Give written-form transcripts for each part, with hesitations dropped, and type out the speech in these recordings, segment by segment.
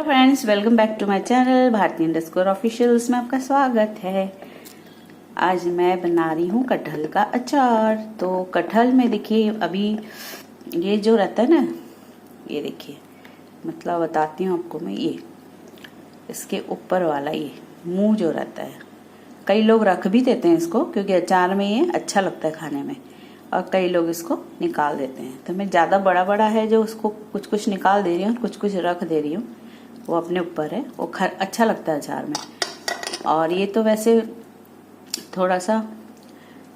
Friends, welcome back to my channel Bharti underscore officials में आपका स्वागत है। आज मैं बना रही हूँ कटहल का अचार। तो कटहल में देखिए अभी ये जो रहता है ना, ये देखिए, मतलब बताती हूँ आपको मैं, ये इसके ऊपर वाला ये मुंह जो रहता है, कई लोग रख भी देते हैं इसको क्योंकि अचार में ये अच्छा लगता है खाने में, और कई लोग इसको निकाल देते हैं। तो मैं ज़्यादा बड़ा बड़ा है जो उसको कुछ कुछ निकाल दे रही हूँ, कुछ कुछ रख दे रही हूँ, वो अपने ऊपर है। वो अच्छा लगता है अचार में। और ये तो वैसे थोड़ा सा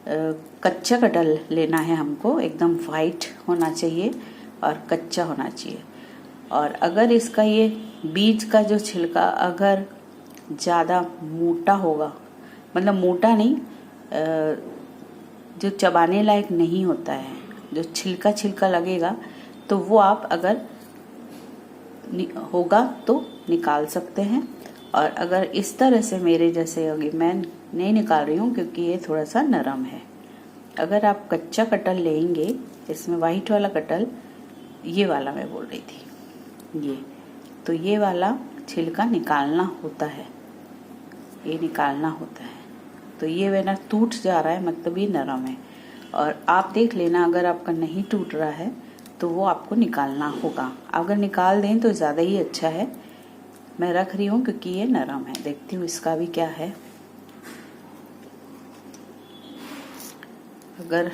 कच्चा कटहल लेना है हमको, एकदम वाइट होना चाहिए और कच्चा होना चाहिए। और अगर इसका ये बीज का जो छिलका अगर ज़्यादा मोटा होगा, मतलब मोटा नहीं, जो चबाने लायक नहीं होता है, जो छिलका छिलका लगेगा, तो वो आप अगर होगा तो निकाल सकते हैं। और अगर इस तरह से मेरे जैसे होगी, मैं नहीं निकाल रही हूँ क्योंकि ये थोड़ा सा नरम है। अगर आप कच्चा कटहल लेंगे, इसमें वाइट वाला कटहल, ये वाला मैं बोल रही थी, ये तो ये वाला छिलका निकालना होता है, ये निकालना होता है। तो ये मेरा टूट जा रहा है, मतलब ये नरम है। और आप देख लेना, अगर आपका नहीं टूट रहा है तो वो आपको निकालना होगा। अगर निकाल दें तो ज़्यादा ही अच्छा है। मैं रख रही हूँ क्योंकि ये नरम है। देखती हूँ इसका भी क्या है। अगर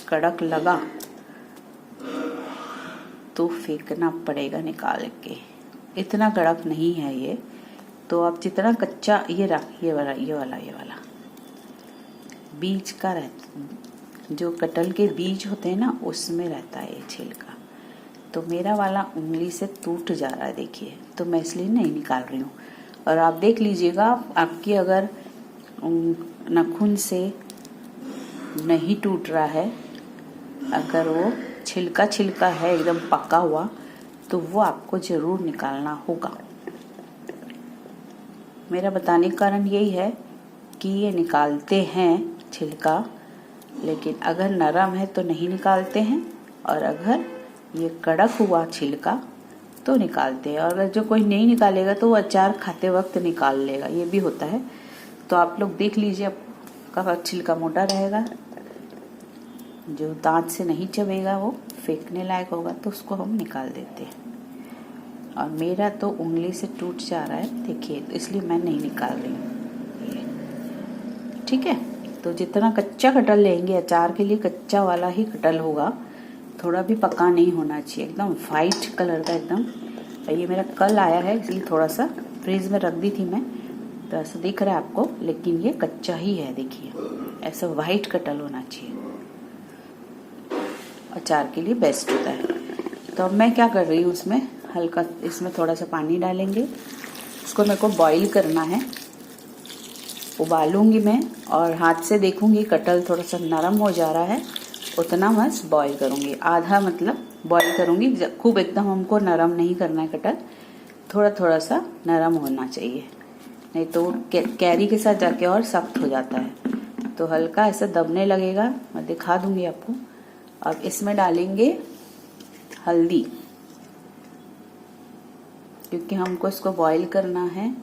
कड़क लगा तो फेंकना पड़ेगा निकाल के। इतना कड़क नहीं है ये, तो आप जितना कच्चा ये वाला बीज का रहता, जो कटहल के बीज होते हैं ना, उसमें रहता है ये छिलका। तो मेरा वाला उंगली से टूट जा रहा है, देखिए, तो मैं इसलिए नहीं निकाल रही हूँ। और आप देख लीजिएगा, आपकी अगर नाखून से नहीं टूट रहा है, अगर वो छिलका छिलका है एकदम पका हुआ, तो वो आपको जरूर निकालना होगा। मेरा बताने का कारण यही है कि ये निकालते हैं छिलका, लेकिन अगर नरम है तो नहीं निकालते हैं, और अगर ये कड़क हुआ छिलका तो निकालते हैं। और अगर जो कोई नहीं निकालेगा तो वो अचार खाते वक्त निकाल लेगा, ये भी होता है। तो आप लोग देख लीजिए, आपका छिलका मोटा रहेगा, जो दांत से नहीं चबेगा, वो फेंकने लायक होगा, तो उसको हम निकाल देते हैं। और मेरा तो उंगली से टूट जा रहा है, देखिए, तो इसलिए मैं नहीं निकाल रही हूँ। ठीक है, तो जितना कच्चा कटहल लेंगे, अचार के लिए कच्चा वाला ही कटहल होगा, थोड़ा भी पका नहीं होना चाहिए, एकदम वाइट कलर का एकदम। ये मेरा कल आया है, इसलिए थोड़ा सा फ्रीज में रख दी थी मैं, तो ऐसा दिख रहा है आपको, लेकिन ये कच्चा ही है। देखिए, ऐसा वाइट कटहल होना चाहिए, अचार के लिए बेस्ट होता है। तो अब मैं क्या कर रही हूँ, उसमें हल्का, इसमें थोड़ा सा पानी डालेंगे, इसको मेरे को बॉईल करना है, उबालूंगी मैं, और हाथ से देखूंगी कटहल थोड़ा सा नरम हो जा रहा है, उतना बस बॉईल करूंगी। आधा मतलब बॉईल करूंगी, खूब एकदम हमको नरम नहीं करना है कटहल, थोड़ा थोड़ा सा नरम होना चाहिए, नहीं तो कैरी के साथ जाके और सख्त हो जाता है। तो हल्का ऐसा दबने लगेगा, मैं दिखा दूंगी आपको। अब इसमें डालेंगे हल्दी, क्योंकि हमको इसको बॉईल करना है।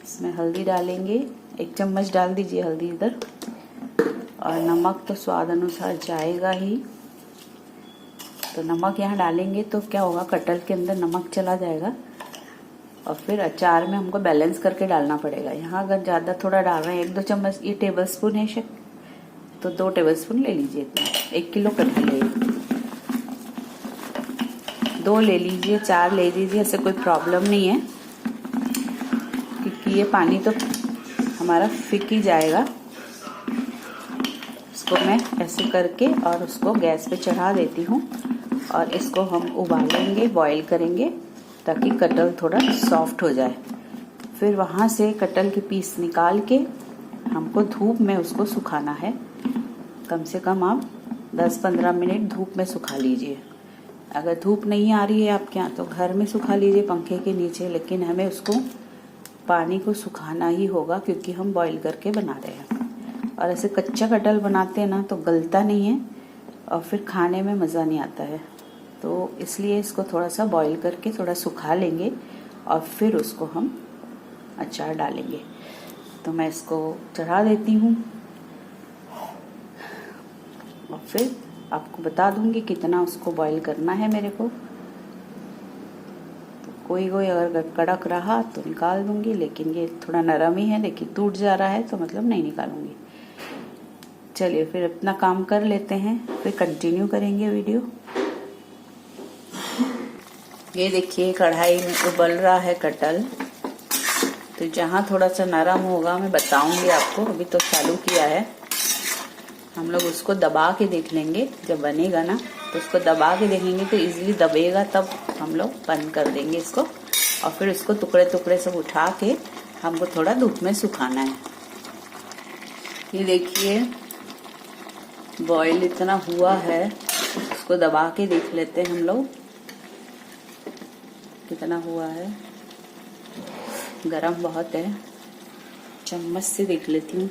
इसमें हल्दी डालेंगे, 1 चम्मच डाल दीजिए हल्दी इधर। और नमक तो स्वाद अनुसार जाएगा ही, तो नमक यहाँ डालेंगे तो क्या होगा, कटहल के अंदर नमक चला जाएगा, और फिर अचार में हमको बैलेंस करके डालना पड़ेगा। यहाँ अगर ज़्यादा थोड़ा डाल रहे हैं, 1-2 चम्मच, ये टेबल स्पून है शायद, तो 2 टेबल स्पून ले लीजिए। इतना 1 किलो कटहल ले, 2 ले लीजिए, 4 ले लीजिए, ऐसे कोई प्रॉब्लम नहीं है, क्योंकि ये पानी तो हमारा फिक ही जाएगा। इसको मैं ऐसे करके और उसको गैस पे चढ़ा देती हूँ, और इसको हम उबालेंगे, बॉईल करेंगे, ताकि कटहल थोड़ा सॉफ्ट हो जाए। फिर वहाँ से कटहल के पीस निकाल के हमको धूप में उसको सुखाना है। कम से कम आप 10-15 मिनट धूप में सुखा लीजिए। अगर धूप नहीं आ रही है आपके यहाँ, तो घर में सुखा लीजिए पंखे के नीचे, लेकिन हमें उसको पानी को सुखाना ही होगा, क्योंकि हम बॉईल करके बना रहे हैं। और ऐसे कच्चा कटहल बनाते हैं ना, तो गलता नहीं है और फिर खाने में मज़ा नहीं आता है। तो इसलिए इसको थोड़ा सा बॉईल करके थोड़ा सुखा लेंगे, और फिर उसको हम अचार डालेंगे। तो मैं इसको चढ़ा देती हूँ और फिर आपको बता दूंगी कितना उसको बॉईल करना है मेरे को। तो कोई अगर कड़क रहा तो निकाल दूंगी, लेकिन ये थोड़ा नरम ही है, लेकिन टूट जा रहा है तो मतलब नहीं निकालूंगी। चलिए फिर अपना काम कर लेते हैं, फिर कंटिन्यू करेंगे वीडियो। ये देखिए कढ़ाई में उबल रहा है कटहल। तो जहाँ थोड़ा सा नरम होगा मैं बताऊंगी आपको, अभी तो चालू किया है। हम लोग उसको दबा के देख लेंगे, जब बनेगा ना तो उसको दबा के देखेंगे तो इजीली दबेगा, तब हम लोग बंद कर देंगे इसको। और फिर इसको टुकड़े टुकड़े सब उठा के हमको थोड़ा धूप में सुखाना है। ये देखिए बॉईल इतना हुआ है, उसको दबा के देख लेते हैं हम लोग कितना हुआ है। गरम बहुत है, चम्मच से देख लेती हूँ।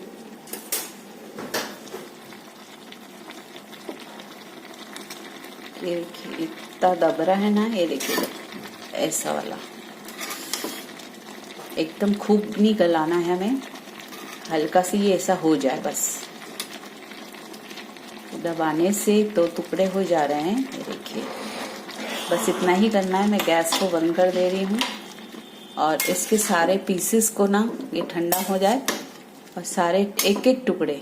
ये देखिए इतना दब रहा है ना, ये देखिए ऐसा वाला, एकदम खूब नहीं गलाना है हमें, हल्का सी ये ऐसा हो जाए बस। दबाने से तो टुकड़े हो जा रहे हैं, ये देखिए बस इतना ही करना है। मैं गैस को बंद कर दे रही हूँ और इसके सारे पीसेस को ना ये ठंडा हो जाए और सारे एक एक टुकड़े,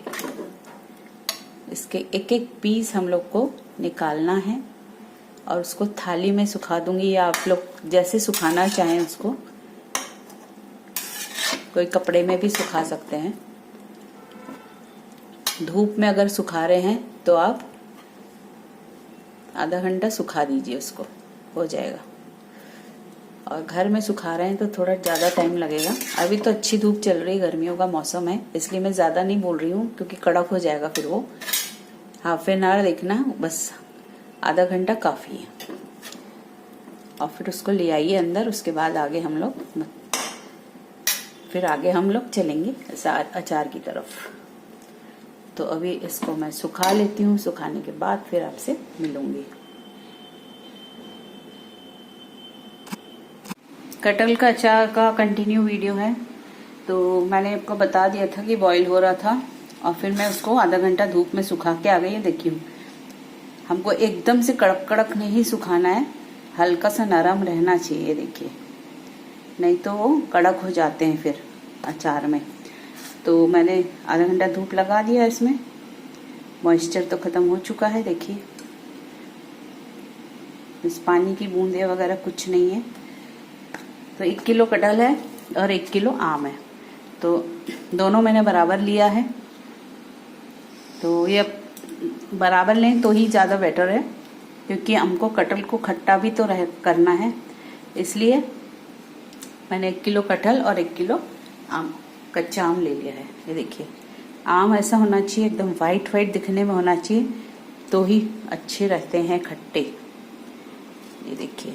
इसके एक एक पीस हम लोग को निकालना है और उसको थाली में सुखा दूंगी, या आप लोग जैसे सुखाना चाहें उसको, कोई कपड़े में भी सुखा सकते हैं। धूप में अगर सुखा रहे हैं तो आप आधा घंटा सुखा दीजिए, उसको हो जाएगा। और घर में सुखा रहे हैं तो थोड़ा ज़्यादा टाइम लगेगा। अभी तो अच्छी धूप चल रही, गर्मियों का मौसम है, इसलिए मैं ज़्यादा नहीं बोल रही हूँ क्योंकि कड़क हो जाएगा फिर वो। हाफ एन आवर देखना, बस आधा घंटा काफ़ी है। और फिर उसको ले आइए अंदर, उसके बाद आगे हम लोग चलेंगे अचार की तरफ। तो अभी इसको मैं सुखा लेती हूँ, सुखाने के बाद फिर आपसे मिलूंगी। कटहल का अचार का कंटिन्यू वीडियो है। तो मैंने आपको बता दिया था कि बॉईल हो रहा था और फिर मैं उसको आधा घंटा धूप में सुखा के आ गई। देखिए हमको एकदम से कड़क कड़क नहीं सुखाना है, हल्का सा नरम रहना चाहिए, देखिए नहीं तो वो कड़क हो जाते हैं फिर अचार में। तो मैंने आधा घंटा धूप लगा दिया, इसमें मॉइस्चर तो खत्म हो चुका है। देखिए इस पानी की बूंदे वगैरह कुछ नहीं है। तो 1 किलो कटहल है और 1 किलो आम है, तो दोनों मैंने बराबर लिया है। तो ये बराबर लें तो ही ज़्यादा बेटर है, क्योंकि हमको कटहल को खट्टा भी तो करना है, इसलिए मैंने 1 किलो कटहल और 1 किलो आम, कच्चा आम ले लिया है। ये देखिए आम ऐसा होना चाहिए, एकदम वाइट वाइट दिखने में होना चाहिए, तो ही अच्छे रहते हैं खट्टे। ये देखिए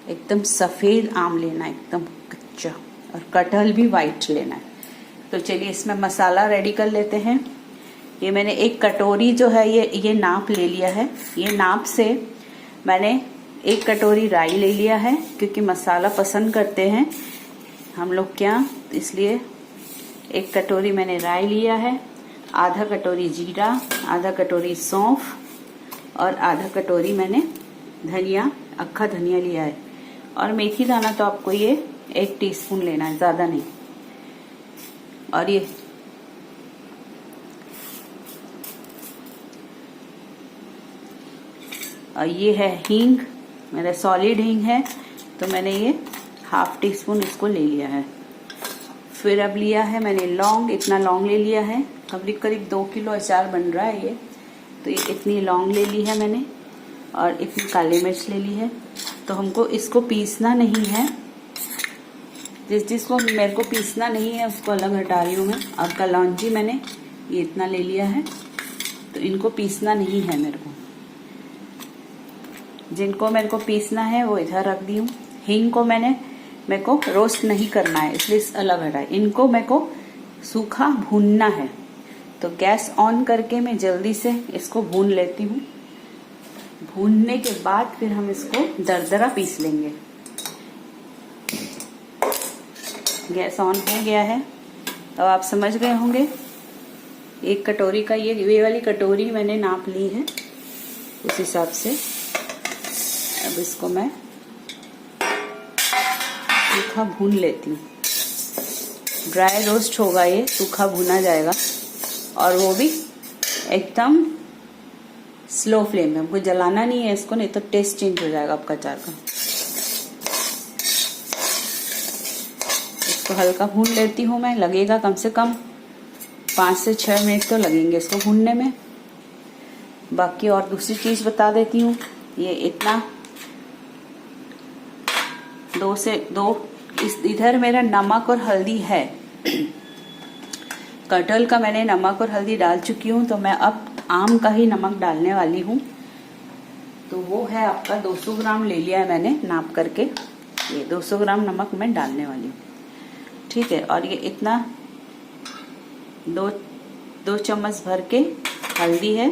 एकदम सफ़ेद आम लेना है, एकदम कच्चा, और कटहल भी वाइट लेना है। तो चलिए इसमें मसाला रेडी कर लेते हैं। ये मैंने 1 कटोरी जो है ये नाप ले लिया है। ये नाप से मैंने 1 कटोरी राई ले लिया है, क्योंकि मसाला पसंद करते हैं हम लोग क्या, इसलिए 1 कटोरी मैंने राई लिया है, आधा कटोरी जीरा, आधा कटोरी सौंफ और आधा कटोरी मैंने धनिया, अक्खा धनिया लिया है। और मेथी दाना तो आपको ये 1 टीस्पून लेना है, ज़्यादा नहीं। और ये है हींग, मेरा सॉलिड हींग है, तो मैंने ये ½ टीस्पून इसको ले लिया है। फिर अब लिया है मैंने लौंग, इतना लौंग ले लिया है, करीब 2 किलो अचार बन रहा है ये, तो ये इतनी लौंग ले ली है मैंने, और इतनी काली मिर्च ले ली है। तो हमको इसको पीसना नहीं है, जिसको मेरे को पीसना नहीं है उसको अलग हटा रही हूँ मैं। और कलौंजी मैंने ये इतना ले लिया है, तो इनको पीसना नहीं है मेरे को, जिनको मेरे को पीसना है वो इधर रख दी हूँ। हींग को मेरे को रोस्ट नहीं करना है, इसलिए अलग हटाए। इनको मेरे को सूखा भूनना है, तो गैस ऑन करके मैं जल्दी से इसको भून लेती हूँ। भूनने के बाद फिर हम इसको दरदरा पीस लेंगे। गैस ऑन हो गया है, अब आप समझ गए होंगे। एक कटोरी का ये वाली कटोरी मैंने नाप ली है, उस हिसाब से अब इसको मैं सूखा भून लेती हूँ। ड्राई रोस्ट होगा, ये सूखा भुना जाएगा और वो भी एकदम स्लो फ्लेम में। हमको जलाना नहीं है इसको, नहीं तो टेस्ट चेंज हो जाएगा आपका अचार का। इसको हल्का भून लेती हूँ मैं, लगेगा कम से कम 5 से 6 मिनट तो लगेंगे इसको भूनने में। बाकी और दूसरी चीज बता देती हूँ, ये इतना 2 से 2 इधर मेरा नमक और हल्दी है। कटहल का मैंने नमक और हल्दी डाल चुकी हूँ, तो मैं अब आम का ही नमक डालने वाली हूँ। तो वो है आपका 200 ग्राम ले लिया है मैंने नाप करके। ये 200 ग्राम नमक मैं डालने वाली हूँ, ठीक है। और ये इतना 2 चम्मच भर के हल्दी है,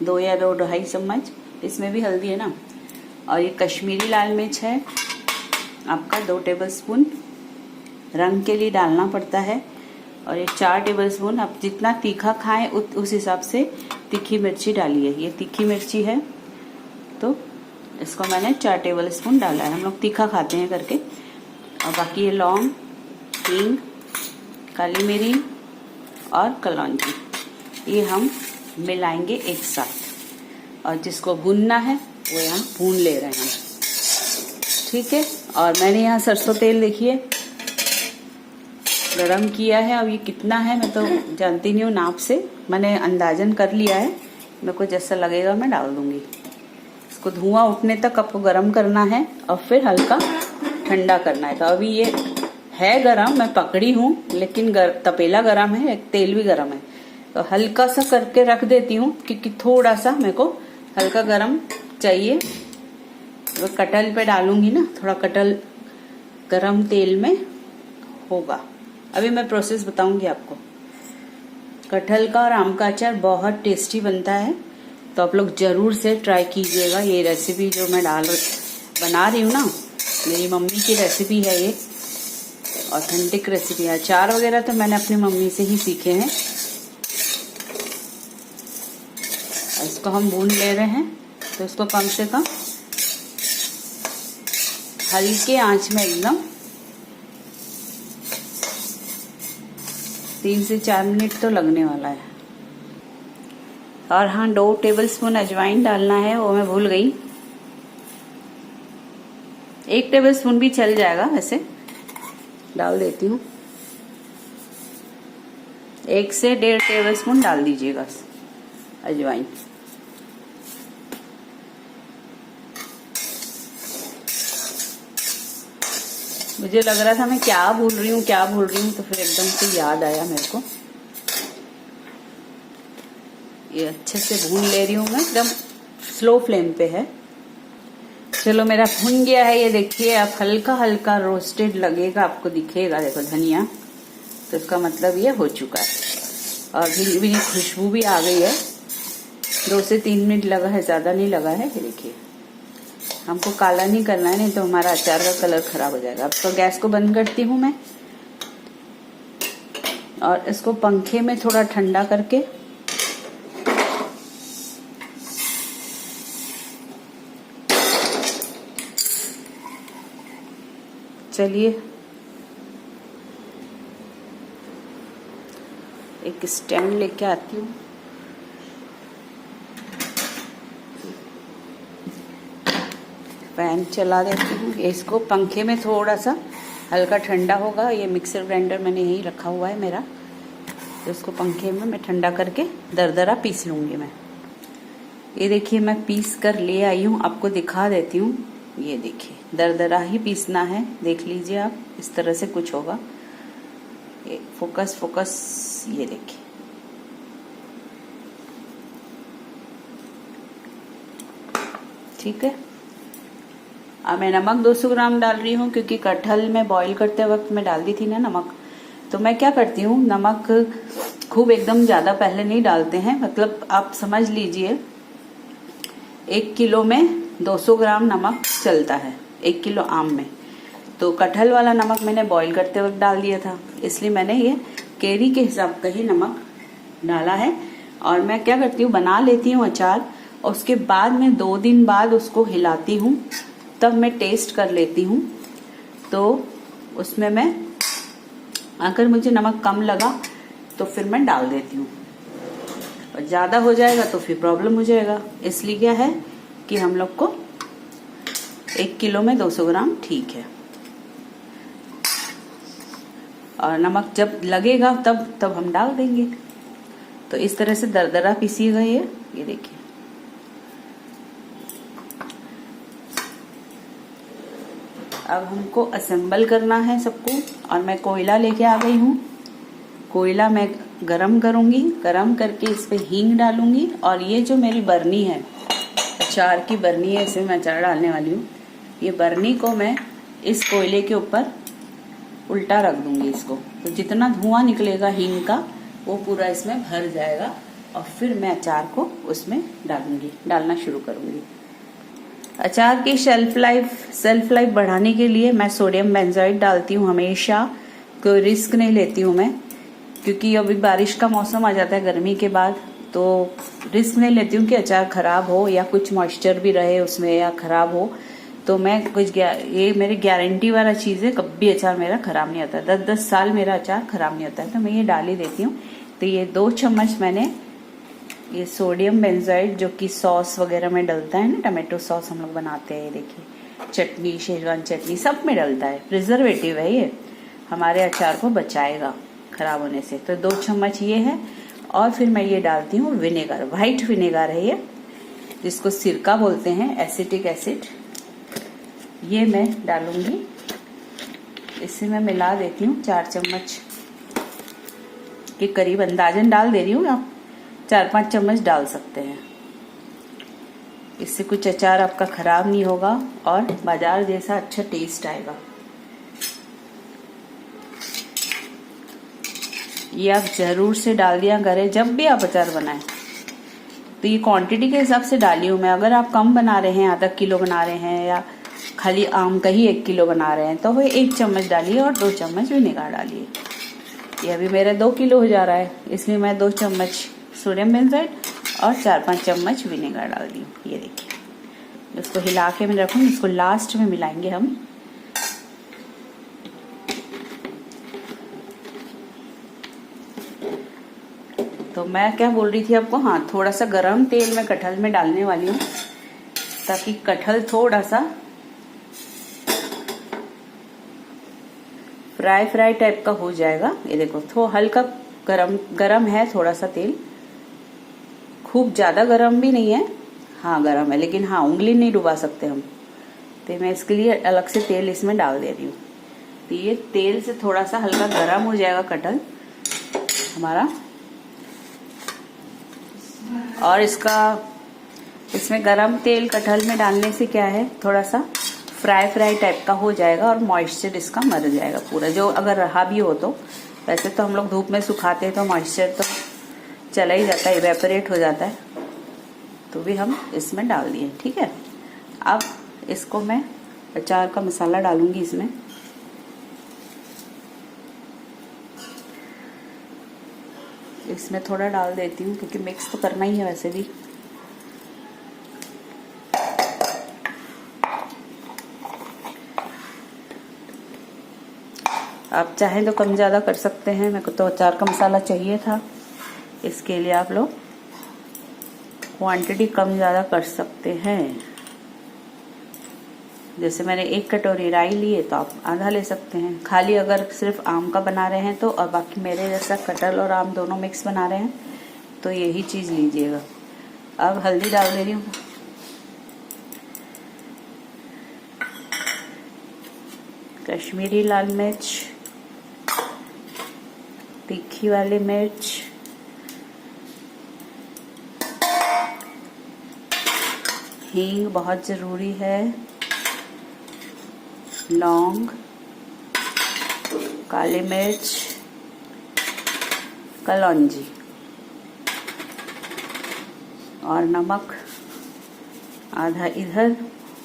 2 या 2.5 चम्मच, इसमें भी हल्दी है ना। और ये कश्मीरी लाल मिर्च है आपका 2 टेबलस्पून, रंग के लिए डालना पड़ता है। और ये 4 टेबलस्पून, आप जितना तीखा खाएं उस हिसाब से तीखी मिर्ची डालिए। ये तीखी मिर्ची है तो इसको मैंने 4 टेबलस्पून डाला है, हम लोग तीखा खाते हैं करके। और बाकी ये लौंग, हींग, काली मिरी और कलौंजी, ये हम मिलाएंगे एक साथ। और जिसको भूनना है वो यहाँ भून ले रहे हैं, ठीक है। और मैंने यहाँ सरसों तेल देखिए गरम किया है। अब ये कितना है मैं तो जानती नहीं हूँ, नाप से मैंने अंदाजन कर लिया है। मेरे को जैसा लगेगा मैं डाल दूंगी। इसको धुआं उठने तक आपको गरम करना है और फिर हल्का ठंडा करना है। तो अभी ये है गरम, मैं पकड़ी हूँ, लेकिन तपेला गरम है, तेल भी गरम है। तो हल्का सा करके रख देती हूँ क्योंकि थोड़ा सा मेरे को हल्का गरम चाहिए। तो कटहल पे डालूंगी ना, थोड़ा कटहल गरम तेल में होगा। अभी मैं प्रोसेस बताऊंगी आपको। कटहल का और आम का अचार बहुत टेस्टी बनता है, तो आप लोग जरूर से ट्राई कीजिएगा। ये रेसिपी जो मैं बना रही हूँ ना, मेरी मम्मी की रेसिपी है, ये ऑथेंटिक रेसिपी है। अचार वगैरह तो मैंने अपनी मम्मी से ही सीखे हैं। इसको हम भून ले रहे हैं, तो इसको कम से कम हल्के आंच में एकदम 3 से 4 मिनट तो लगने वाला है। और हाँ, 2 टेबलस्पून अजवाइन डालना है, वो मैं भूल गई। 1 टेबलस्पून भी चल जाएगा, वैसे डाल देती हूँ। 1 से 1.5 टेबलस्पून डाल दीजिएगा अजवाइन। मुझे लग रहा था मैं क्या भूल रही हूँ, तो फिर एकदम से याद आया मेरे को। ये अच्छे से भून ले रही हूँ मैं, एकदम स्लो फ्लेम पे है। चलो मेरा भुन गया है, ये देखिए। आप हल्का हल्का रोस्टेड लगेगा, आपको दिखेगा, देखो धनिया, तो इसका मतलब ये हो चुका है। और भीनी भीनी खुशबू भी आ गई है। 2 से 3 मिनट लगा है, ज्यादा नहीं लगा है। ये देखिए, हमको काला नहीं करना है, नहीं तो हमारा अचार का कलर खराब हो जाएगा। अब तो गैस को बंद करती हूँ मैं, और इसको पंखे में थोड़ा ठंडा करके चलिए एक स्टैंड लेके आती हूँ। फैन चला देती हूँ। इसको पंखे में थोड़ा सा हल्का ठंडा होगा। ये मिक्सर ग्राइंडर मैंने यही रखा हुआ है मेरा, तो इसको पंखे में मैं ठंडा करके दरदरा पीस लूंगी मैं। ये देखिए, मैं पीस कर ले आई हूँ, आपको दिखा देती हूँ। ये देखिए, दरदरा ही पीसना है, देख लीजिए आप, इस तरह से कुछ होगा। ये फोकस, ये देखिए, ठीक है। अब मैं नमक 200 ग्राम डाल रही हूँ, क्योंकि कटहल में बॉईल करते वक्त मैं डाल दी थी ना नमक। तो मैं क्या करती हूँ, नमक खूब एकदम ज्यादा पहले नहीं डालते हैं, मतलब आप समझ लीजिए 1 किलो में 200 ग्राम नमक चलता है, 1 किलो आम में। तो कटहल वाला नमक मैंने बॉईल करते वक्त डाल दिया था, इसलिए मैंने ये केरी के हिसाब का ही नमक डाला है। और मैं क्या करती हूँ, बना लेती हूँ अचार, और उसके बाद मैं 2 दिन बाद उसको हिलाती हूँ, तब मैं टेस्ट कर लेती हूँ। तो उसमें मैं अगर मुझे नमक कम लगा तो फिर मैं डाल देती हूँ, और ज़्यादा हो जाएगा तो फिर प्रॉब्लम हो जाएगा। इसलिए क्या है कि हम लोग को 1 किलो में 200 ग्राम ठीक है। और नमक जब लगेगा तब हम डाल देंगे। तो इस तरह से दरदरा पीसी गई है, ये देखिए। अब हमको असेंबल करना है सबको, और मैं कोयला लेके आ गई हूँ। कोयला मैं गरम करूंगी, गरम करके इस पे हींग डालूंगी, और ये जो मेरी बरनी है, अचार की बरनी है, इसमें मैं अचार डालने वाली हूँ। ये बरनी को मैं इस कोयले के ऊपर उल्टा रख दूंगी इसको, तो जितना धुआं निकलेगा हींग का वो पूरा इसमें भर जाएगा, और फिर मैं अचार को उसमें डालना शुरू करूंगी। अचार की शेल्फ लाइफ बढ़ाने के लिए मैं सोडियम बेंजोएट डालती हूँ हमेशा। कोई रिस्क नहीं लेती हूँ मैं, क्योंकि अभी बारिश का मौसम आ जाता है गर्मी के बाद, तो रिस्क नहीं लेती हूँ कि अचार खराब हो या कुछ मॉइस्चर भी रहे उसमें या खराब हो। तो मैं ये मेरी गारंटी वाला चीज़ है, कभी अचार मेरा खराब नहीं होता, 10-10 साल मेरा अचार खराब नहीं होता है। तो मैं ये डाल ही देती हूँ। तो ये 2 चम्मच मैंने ये सोडियम बेंजोएट, जो कि सॉस वगैरह में डलता है ना, टमाटो सॉस हम लोग बनाते हैं, देखिए, चटनी, शेजवान चटनी, सब में डलता है। प्रिजर्वेटिव है ये, हमारे अचार को बचाएगा खराब होने से। तो 2 चम्मच ये है। और फिर मैं ये डालती हूँ विनेगर, व्हाइट विनेगर है ये, जिसको सिरका बोलते हैं, एसिटिक एसिड। ये मैं डालूंगी, इससे मैं मिला देती हूँ 4 चम्मच के करीब, अंदाजन डाल दे रही हूँ। आप 4-5 चम्मच डाल सकते हैं, इससे कुछ अचार आपका खराब नहीं होगा और बाजार जैसा अच्छा टेस्ट आएगा। ये आप जरूर से डाल दिया करें जब भी आप अचार बनाएं। तो ये क्वांटिटी के हिसाब से डाली हूँ मैं। अगर आप कम बना रहे हैं, आधा किलो बना रहे हैं, या खाली आम का ही 1 किलो बना रहे हैं, तो वो 1 चम्मच डालिए और 2 चम्मच विनेगर डालिए। ये अभी मेरा 2 किलो हो जा रहा है, इसलिए मैं 2 चम्मच सोडियम बेंजोएट और 4-5 चम्मच विनेगर डाल दी। ये देखिए, इसको हिला के मैं रखूँगी, इसको लास्ट में मिलाएंगे हम। तो मैं क्या बोल रही थी आपको, हाँ, थोड़ा सा गरम तेल मैं कटहल में डालने वाली हूँ, ताकि कटहल थोड़ा सा फ्राई टाइप का हो जाएगा। ये देखो, थोड़ा हल्का गरम है थोड़ा सा तेल, खूब ज्यादा गरम भी नहीं है, हाँ गरम है, लेकिन हाँ उंगली नहीं डुबा सकते हम। तो मैं इसके लिए अलग से तेल इसमें डाल दे रही हूँ। तो ये तेल से थोड़ा सा हल्का गरम हो जाएगा कटहल हमारा, और इसमें गरम तेल कटहल में डालने से क्या है, थोड़ा सा फ्राई टाइप का हो जाएगा और मॉइस्चर इसका मर जाएगा पूरा, जो अगर रहा भी हो तो। वैसे तो हम लोग धूप में सुखाते हैं तो मॉइस्चर तो चला ही जाता है, इवेपोरेट हो जाता है, तो भी हम इसमें डाल दिए। ठीक है, अब इसको मैं अचार का मसाला डालूंगी इसमें। इसमें थोड़ा डाल देती हूँ, क्योंकि मिक्स तो करना ही है वैसे भी। आप चाहें तो कम ज़्यादा कर सकते हैं, मेरे को तो अचार का मसाला चाहिए था, इसके लिए आप लोग क्वांटिटी कम ज़्यादा कर सकते हैं। जैसे मैंने 1 कटोरी राई ली है तो आप आधा ले सकते हैं, खाली अगर सिर्फ आम का बना रहे हैं तो, और बाकी मेरे जैसा कटहल और आम दोनों मिक्स बना रहे हैं तो यही चीज़ लीजिएगा। अब हल्दी डाल दे रही हूँ, कश्मीरी लाल मिर्च, तीखी वाली मिर्च, हींग बहुत ज़रूरी है, लौंग, काली मिर्च, कलौंजी और नमक आधा इधर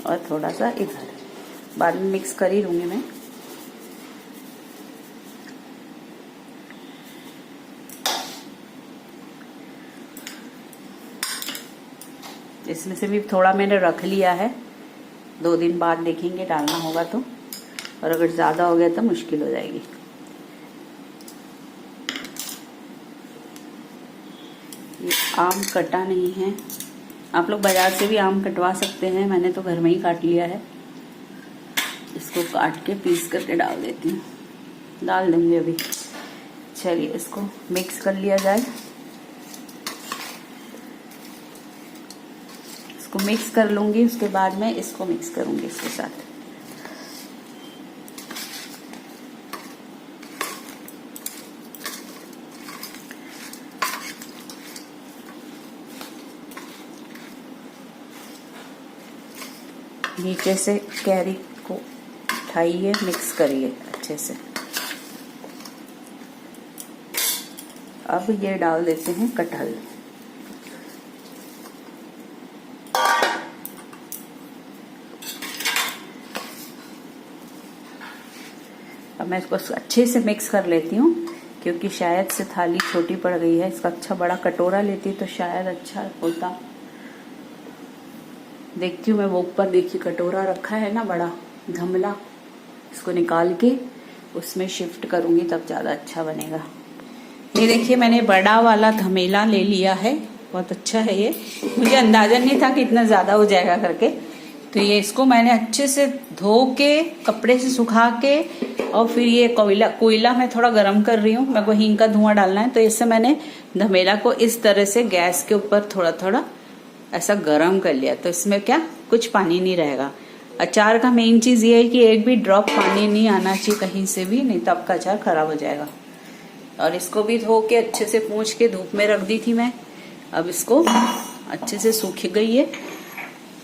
और थोड़ा सा इधर, बाद में मिक्स कर ही लूंगी मैं। इसमें से भी थोड़ा मैंने रख लिया है, 2 दिन बाद देखेंगे डालना होगा तो, और अगर ज़्यादा हो गया तो मुश्किल हो जाएगी। ये आम कटा नहीं है, आप लोग बाजार से भी आम कटवा सकते हैं, मैंने तो घर में ही काट लिया है। इसको काट के पीस करके डाल देती हूँ, डाल देंगे अभी। चलिए इसको मिक्स कर लिया जाए। इसको मिक्स कर लूंगी, उसके बाद में इसको मिक्स करूंगी इसके साथ। नीचे से कैरी को उठाइए, मिक्स करिए अच्छे से। अब ये डाल देते हैं कटहल। अब मैं इसको अच्छे से मिक्स कर लेती हूँ, क्योंकि शायद से थाली छोटी पड़ गई है। इसका अच्छा बड़ा कटोरा लेती तो शायद अच्छा होता। देखती हूँ मैं, वो ऊपर देखिए कटोरा रखा है ना बड़ा गमला, इसको निकाल के उसमें शिफ्ट करूंगी तब ज्यादा अच्छा बनेगा। ये देखिए मैंने बड़ा वाला धमेला ले लिया है, बहुत अच्छा है ये। मुझे अंदाजा नहीं था कि इतना ज्यादा हो जाएगा करके। तो ये इसको मैंने अच्छे से धो के कपड़े से सुखा के, और फिर ये कोयला मैं थोड़ा गर्म कर रही हूँ, मेरे को हींग का धुआं डालना है। तो इससे मैंने धमेला को इस तरह से गैस के ऊपर थोड़ा थोड़ा ऐसा गर्म कर लिया। तो इसमें क्या कुछ पानी नहीं रहेगा। अचार का मेन चीज ये है कि एक भी ड्रॉप पानी नहीं आना चाहिए कहीं से भी, नहीं तो आपका अचार खराब हो जाएगा। और इसको भी धो के अच्छे से पोंछ के धूप में रख दी थी मैं। अब इसको अच्छे से सूख गई है।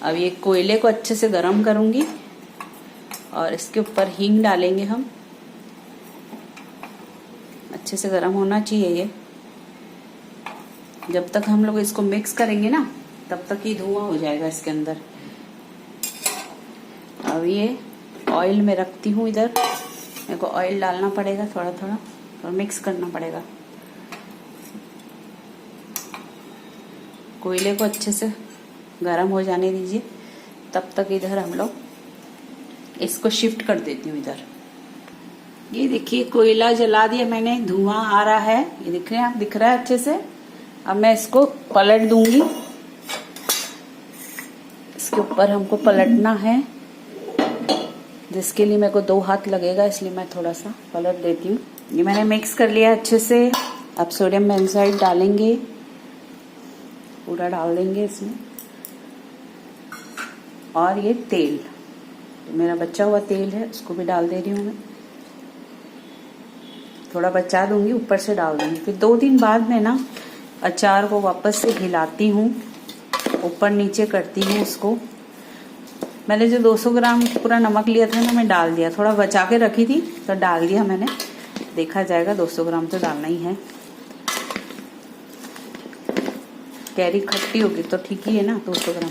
अब ये कोयले को अच्छे से गर्म करूंगी और इसके ऊपर हींग डालेंगे हम। अच्छे से गर्म होना चाहिए ये। जब तक हम लोग इसको मिक्स करेंगे ना तब तक ही धुआं हो जाएगा इसके अंदर। अब ये ऑयल में रखती हूँ इधर। मेरे को ऑयल डालना पड़ेगा थोड़ा थोड़ा और मिक्स करना पड़ेगा। कोयले को अच्छे से गरम हो जाने दीजिए, तब तक इधर हम लोग इसको शिफ्ट कर देती हूँ इधर। ये देखिए कोयला जला दिया मैंने, धुआं आ रहा है, ये दिख रहे हैं आप, दिख रहा है अच्छे से। अब मैं इसको पलट दूंगी। इसके ऊपर हमको पलटना है, जिसके लिए मेरे को 2 हाथ लगेगा, इसलिए मैं थोड़ा सा पलट देती हूँ। ये मैंने मिक्स कर लिया अच्छे से। अब सोडियम बेंजाइड डालेंगे, पूरा डाल देंगे इसमें। और ये तेल, मेरा बचा हुआ तेल है, उसको भी डाल दे रही हूँ मैं। थोड़ा बचा दूंगी, ऊपर से डाल दूंगी। फिर 2 दिन बाद में ना अचार को वापस से हिलाती हूँ, ऊपर नीचे करती हूँ उसको। मैंने जो 200 ग्राम पूरा नमक लिया था ना, मैं डाल दिया। थोड़ा बचा के रखी थी तो डाल दिया मैंने। देखा जाएगा, 200 ग्राम तो डालना ही है। कैरी खट्टी होगी तो ठीक ही है ना 200 ग्राम।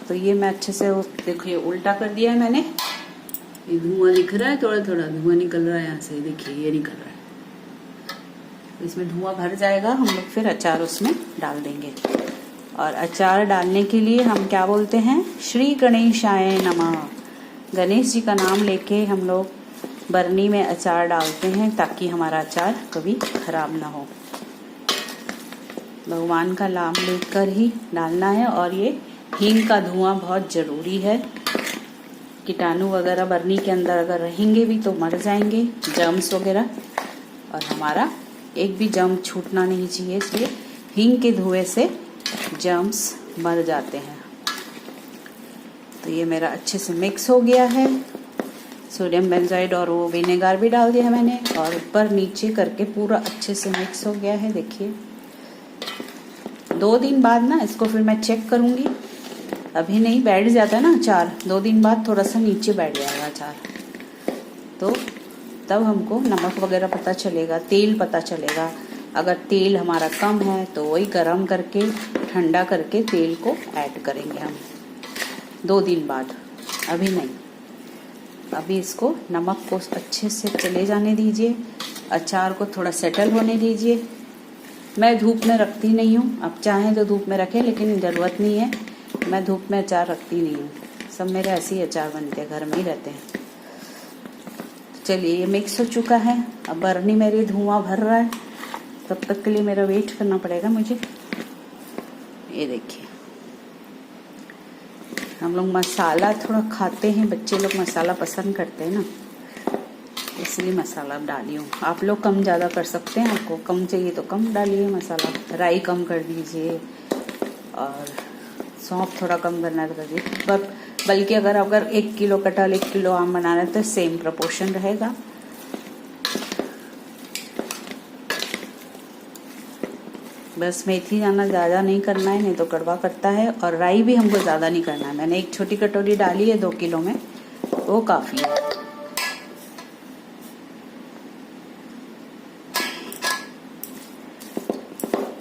तो ये मैं अच्छे से देखिए उल्टा कर दिया है मैंने। ये धुआं दिख रहा है, थोड़ा थोड़ा धुआं निकल रहा है यहाँ से, देखिए ये निकल रहा है। तो इसमें धुआं भर जाएगा, हम लोग फिर अचार उसमें डाल देंगे। और अचार डालने के लिए हम क्या बोलते हैं, श्री गणेशाय नमः। गणेश जी का नाम लेके हम लोग बरनी में अचार डालते हैं, ताकि हमारा अचार कभी खराब ना हो। भगवान का नाम लेकर ही डालना है। और ये हींग का धुआं बहुत जरूरी है। कीटाणु वगैरह बरनी के अंदर अगर रहेंगे भी तो मर जाएंगे, जर्म्स वगैरह, और हमारा एक भी जर्म छूटना नहीं चाहिए। इसलिए हींग के धुएं से जर्म्स मर जाते हैं। तो ये मेरा अच्छे से मिक्स हो गया है। सोडियम बेंजाइड और वो विनेगर भी डाल दिया है मैंने, और ऊपर नीचे करके पूरा अच्छे से मिक्स हो गया है। देखिए 2 दिन बाद ना इसको फिर मैं चेक करूंगी। अभी नहीं, बैठ जाता है ना अचार, 2 दिन बाद थोड़ा सा नीचे बैठ जाएगा अचार, तो तब हमको नमक वगैरह पता चलेगा, तेल पता चलेगा। अगर तेल हमारा कम है तो वही गरम करके ठंडा करके तेल को ऐड करेंगे हम। 2 दिन बाद, अभी नहीं। अभी इसको नमक को अच्छे से चले जाने दीजिए, अचार को थोड़ा सेटल होने दीजिए। मैं धूप में रखती नहीं हूँ, आप चाहें तो धूप में रखें, लेकिन ज़रूरत नहीं है। मैं धूप में अचार रखती नहीं हूँ, सब मेरे ऐसे ही अचार बनते हैं, घर में ही रहते हैं। चलिए ये मिक्स हो चुका है। अब बर्नी मेरी धुआं भर रहा है, तब तक के लिए मेरा वेट करना पड़ेगा मुझे। ये देखिए, हम लोग मसाला थोड़ा खाते हैं, बच्चे लोग मसाला पसंद करते हैं ना, इसलिए मसाला डाली हूँ। आप लोग कम ज़्यादा कर सकते हैं, आपको कम चाहिए तो कम डालिए मसाला, राई कम कर दीजिए और सौंफ थोड़ा कम करना कर दीजिए। बल्कि अगर 1 किलो कटहल 1 किलो आम बनाना है तो सेम प्रपोर्शन रहेगा। बस मेथी दाना ज़्यादा नहीं करना है, नहीं तो कड़वा करता है, और राई भी हमको ज़्यादा नहीं करना है। मैंने 1 छोटी कटोरी डाली है 2 किलो में, वो काफ़ी है।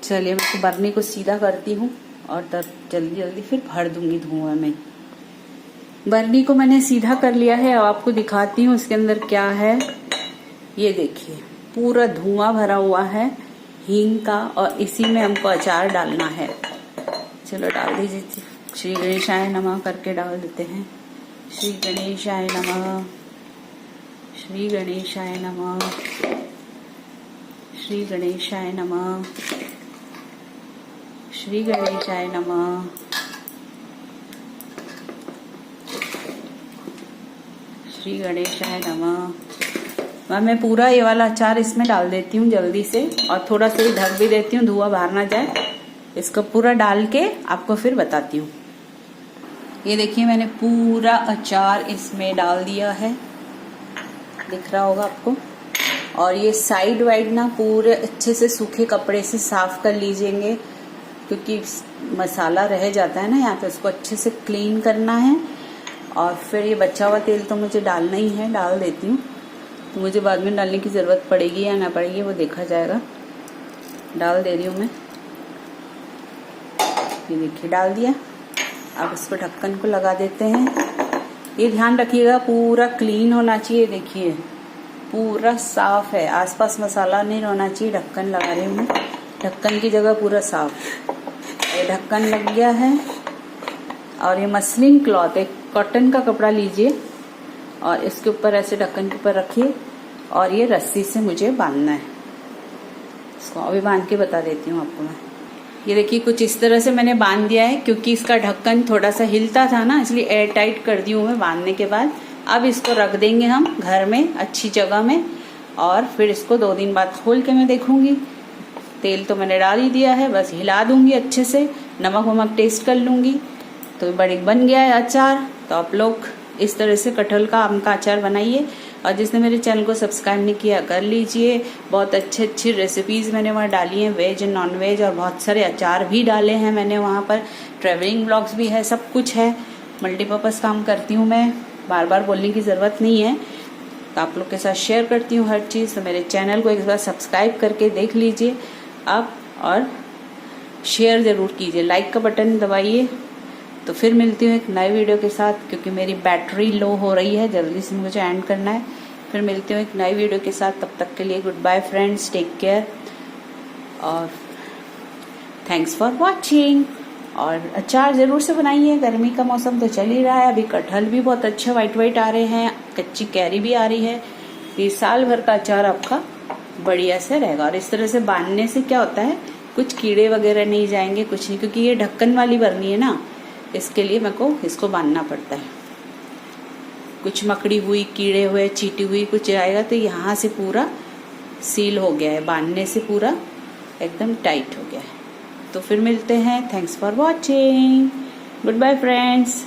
चलिए मैं बर्नी को सीधा करती हूँ और तब जल्दी जल्दी फिर भर दूंगी धुआं में। बर्नी को मैंने सीधा कर लिया है, अब आपको दिखाती हूँ इसके अंदर क्या है। ये देखिए पूरा धुआं भरा हुआ है हींग का, और इसी में हमको अचार डालना है। चलो डाल दीजिए। श्री गणेशाय नमः करके डाल देते हैं। श्री गणेशाय नमः, श्री गणेशाय नमः, श्री गणेशाय नमः, श्री गणेशाय नमः, श्री गणेशाय नमः। मैं पूरा ये वाला अचार इसमें डाल देती हूँ जल्दी से, और थोड़ा सा ही ढक भी देती हूँ, धुआं बाहर ना जाए। इसको पूरा डाल के आपको फिर बताती हूँ। ये देखिए मैंने पूरा अचार इसमें डाल दिया है, दिख रहा होगा आपको। और ये साइड वाइड ना पूरे अच्छे से सूखे कपड़े से साफ कर लीजिएंगे, क्योंकि मसाला रह जाता है ना यहाँ पे, उसको अच्छे से क्लीन करना है। और फिर ये बचा हुआ तेल तो मुझे डालना ही है, डाल देती हूँ। तो मुझे बाद में डालने की ज़रूरत पड़ेगी या ना पड़ेगी वो देखा जाएगा। डाल दे रही हूँ मैं, ये देखिए डाल दिया। अब इस पर ढक्कन को लगा देते हैं। ये ध्यान रखिएगा पूरा क्लीन होना चाहिए, देखिए पूरा साफ है, आसपास मसाला नहीं रहना चाहिए। ढक्कन लगा रही हूँ मैं, ढक्कन की जगह पूरा साफ। ये ढक्कन लग गया है। और ये मसलिन क्लॉथ, एक कॉटन का कपड़ा लीजिए और इसके ऊपर ऐसे ढक्कन के ऊपर रखिए, और ये रस्सी से मुझे बांधना है। इसको अभी बांध के बता देती हूँ आपको मैं। ये देखिए कुछ इस तरह से मैंने बांध दिया है, क्योंकि इसका ढक्कन थोड़ा सा हिलता था ना, इसलिए एयर टाइट कर दी हूँ मैं बांधने के बाद। अब इसको रख देंगे हम घर में अच्छी जगह में, और फिर इसको 2 दिन बाद खोल के मैं देखूंगी। तेल तो मैंने डाल ही दिया है, बस हिला दूंगी अच्छे से, नमक वमक टेस्ट कर लूंगी। तो बन गया है अचार। तो आप लोग इस तरह से कटहल का आम का अचार बनाइए, और जिसने मेरे चैनल को सब्सक्राइब नहीं किया कर लीजिए। बहुत अच्छी रेसिपीज़ मैंने वहाँ डाली हैं, वेज नॉन वेज, और बहुत सारे अचार भी डाले हैं मैंने वहाँ पर। ट्रैवलिंग ब्लॉग्स भी है, सब कुछ है। मल्टीपर्पज़ काम करती हूँ मैं, बार बार बोलने की ज़रूरत नहीं है। तो आप लोग के साथ शेयर करती हूँ हर चीज़। तो मेरे चैनल को एक बार सब्सक्राइब करके देख लीजिए आप, और शेयर ज़रूर कीजिए, लाइक का बटन दबाइए। तो फिर मिलती हूँ एक नए वीडियो के साथ, क्योंकि मेरी बैटरी लो हो रही है, जल्दी से मुझे एंड करना है। फिर मिलती हूँ एक नई वीडियो के साथ, तब तक के लिए good bye friends, take care, और थैंक्स फॉर वॉचिंग। और अचार ज़रूर से बनाइए, गर्मी का मौसम तो चल ही रहा है। अभी कटहल भी बहुत अच्छे वाइट आ रहे हैं, कच्ची कैरी भी आ रही है। ये साल भर का अचार आपका बढ़िया से रहेगा। और इस तरह से बांधने से क्या होता है, कुछ कीड़े वगैरह नहीं जाएंगे, कुछ नहीं, क्योंकि ये ढक्कन वाली बरनी है ना, इसके लिए मेरे को इसको बांधना पड़ता है। कुछ मकड़ी हुई, कीड़े हुए, चींटी हुई कुछ आएगा तो यहाँ से पूरा सील हो गया है, बांधने से पूरा एकदम टाइट हो गया है। तो फिर मिलते हैं। Thanks for watching, good bye friends.